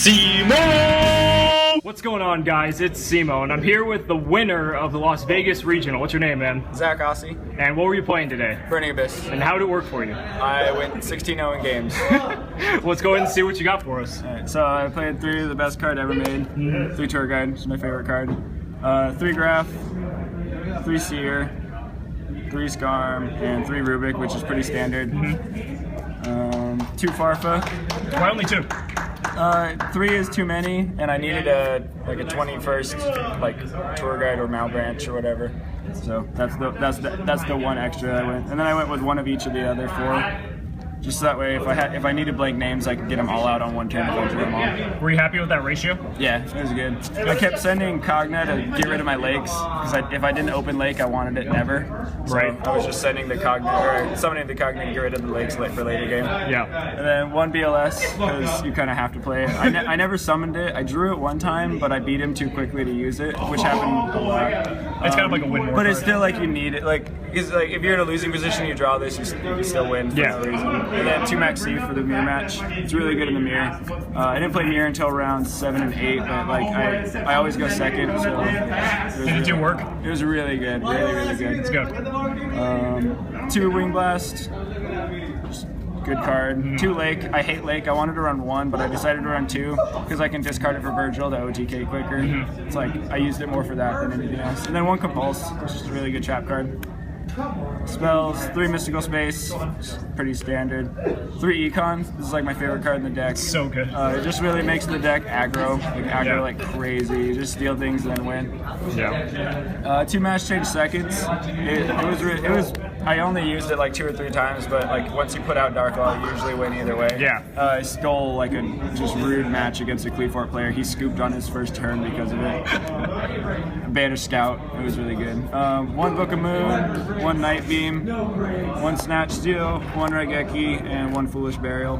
Cimoooooooo! What's going on, guys? It's Cimo, and I'm here with the winner of the Las Vegas Regional. What's your name, man? Zach Ossie. And what were you playing today? Burning Abyss. And how did it work for you? I went 16-0 in games. Let's go ahead and see what you got for us. Alright, so I played 3 of the best card ever made. 3 Tour Guide, which is my favorite card. 3 Graph, 3 Seer, 3 Scarm, and 3 Rubik, which is pretty standard. 2 Farfa. Why only 2? 3 is too many, and I needed a 21st tour guide or Malbranch or whatever. So that's the one extra I went, and then I went with one of each of the other 4. Just so that way, if I needed blank names, I could get them all out on one turn if I drew them all. Were you happy with that ratio? Yeah, it was good. I kept sending Cogna to get rid of my lakes, because if I didn't open lake, I wanted it never. So right. I was just sending the Cogna, or summoning the Cogna to get rid of the lakes for later game. Yeah. And then 1 BLS, because you kind of have to play it. I never summoned it. I drew it one time, but I beat him too quickly to use it, which happened a lot. It's kind of like a win more. But it's still like you need it. If you're in a losing position, you draw this, you can still win for no reason. And then 2 Max C for the mirror match. It's really good in the mirror. I didn't play mirror until rounds 7 and 8, but I always go second. So did it do work? It was really good, really good. It's good. 2 Wing Blast. Just good card. 2 Lake. I hate Lake. I wanted to run 1, but I decided to run 2 because I can discard it for Virgil to OTK quicker. It's like I used it more for that than anything else. And then 1 Compulse, which is a really good trap card. Spells, 3 Mystical Space, pretty standard. 3 Econ, this is like my favorite card in the deck. So good. It just really makes the deck aggro like crazy. You just steal things and then win. Yeah. 2 Mash Change Seconds. It was. I only used it like 2 or 3 times, but once you put out Dark Law, you usually win either way. Yeah. I stole a just rude match against a Cleefort player. He scooped on his first turn because of it. Banished Scout. It was really good. 1 Book of Moon, 1 Night Beam, 1 Snatch Steel, 1 Regeki, and 1 Foolish Burial.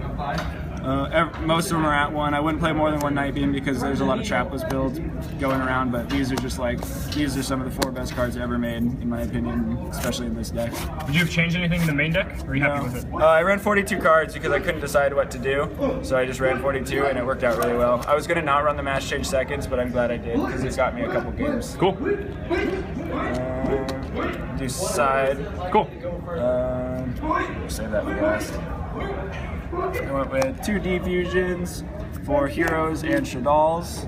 Most of them are at 1. I wouldn't play more than 1 Night Beam because there's a lot of trapless builds going around, but these are these are some of the 4 best cards ever made, in my opinion, especially in this deck. Would you have changed anything in the main deck? Or are you happy with it? I ran 42 cards because I couldn't decide what to do, so I just ran 42 and it worked out really well. I was going to not run the Mash Change Seconds, but I'm glad I did because it's got me a couple games. Cool. Do side. Cool. Save that for last. I went with 2 Defusions, 4 Heroes and Shaddolls.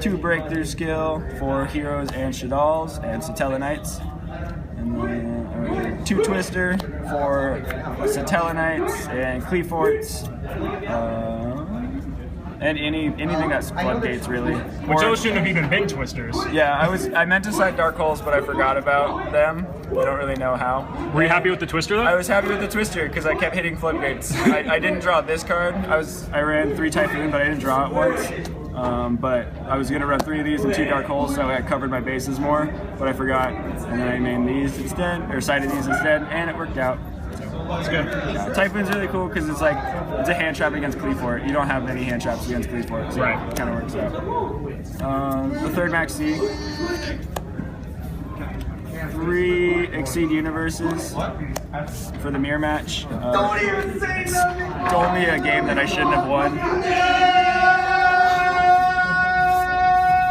2 Breakthrough Skill, 4 Heroes and Shaddolls and Satella Knights. And then 2 Twister, 4 Satella Knights and Cleeforts. And anything that's floodgates, really. Which those shouldn't have even been Twisters. Yeah, I meant to side Dark Holes, but I forgot about them. I don't really know how. Were you happy with the Twister, though? I was happy with the Twister because I kept hitting floodgates. I didn't draw this card. I ran 3 Typhoon, but I didn't draw it once. But I was gonna run 3 of these and 2 Dark Holes, so I covered my bases more. But I forgot, and then I named these instead, or sided these instead, and it worked out. It's good. Yeah, Typhoon's really cool because it's a hand trap against Cleefort. You don't have many hand traps against Cleefort, so right. It kind of works out. The 3rd Max C. 3 Exceed Universes for the mirror match. Don't even say nothing! It's only a game that I shouldn't have won.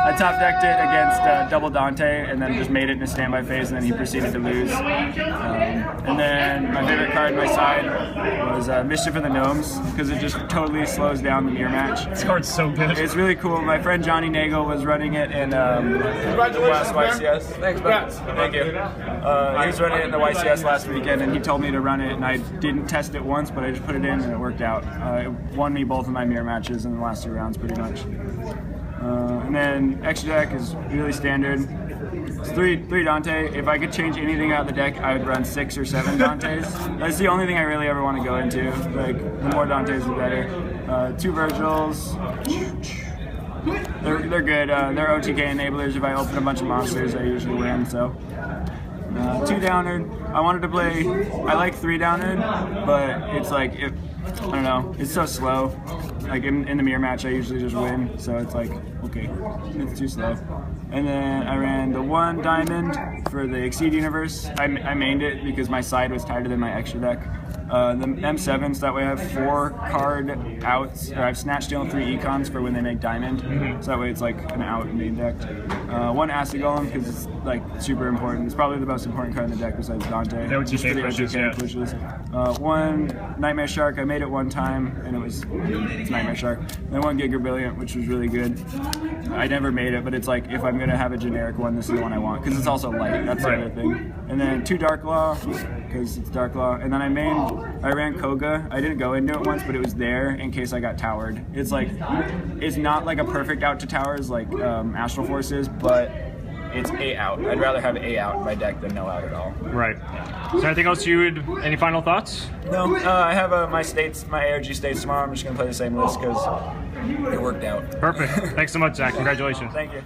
I top decked it against Double Dante and then just made it in a standby phase, and then he proceeded to lose. And then my favorite card on my side was Mischief of the Gnomes because it just totally slows down the mirror match. This card's so good. It's really cool. My friend Johnny Nagel was running it in last YCS. Thanks, bud. Thank you. He was running it in the YCS last weekend, and he told me to run it, and I didn't test it once, but I just put it in, and it worked out. It won me both of my mirror matches in the last 2 rounds, pretty much. And then extra deck is really standard. It's 3 Dante. If I could change anything out of the deck, I would run 6 or 7 Dantes. That's the only thing I really ever want to go into. The more Dantes, the better. 2 Virgils. They're good. They're OTK enablers. If I open a bunch of monsters, I usually win. So 2 Downerd. I wanted to play. I like 3 Downerd, but it's I don't know. It's so slow. In the mirror match, I usually just win. So it's okay, it's too slow. And then I ran the 1 Diamond for the Exceed Universe. I mained it because my side was tighter than my extra deck. the M7s, that way I have 4 card outs, or I have Snatch, Steal, and 3 Econs for when they make Diamond, so that way it's like an out main deck. 1 Acid Golem, because it's like super important. It's probably the most important card in the deck besides Dante. That would Just for the pushes, pushes. 1 Nightmare Shark, I made it 1 time, and it's Nightmare Shark. Then 1 Giga Brilliant, which was really good. I never made it, but it's like, if I'm going to have a generic one, this is the one I want, because it's also light, that's the other thing. And then 2 Dark Law, because it's Dark Law. And then I ran Koga. I didn't go into it once, but it was there in case I got towered. It's like, it's not like a perfect out to towers like Astral Force is, but it's A out. I'd rather have A out in my deck than no out at all. Right. Is there anything else any final thoughts? No, I have my ARG states tomorrow. I'm just going to play the same list because it worked out. Perfect. Thanks so much, Zach. Congratulations. Thank you.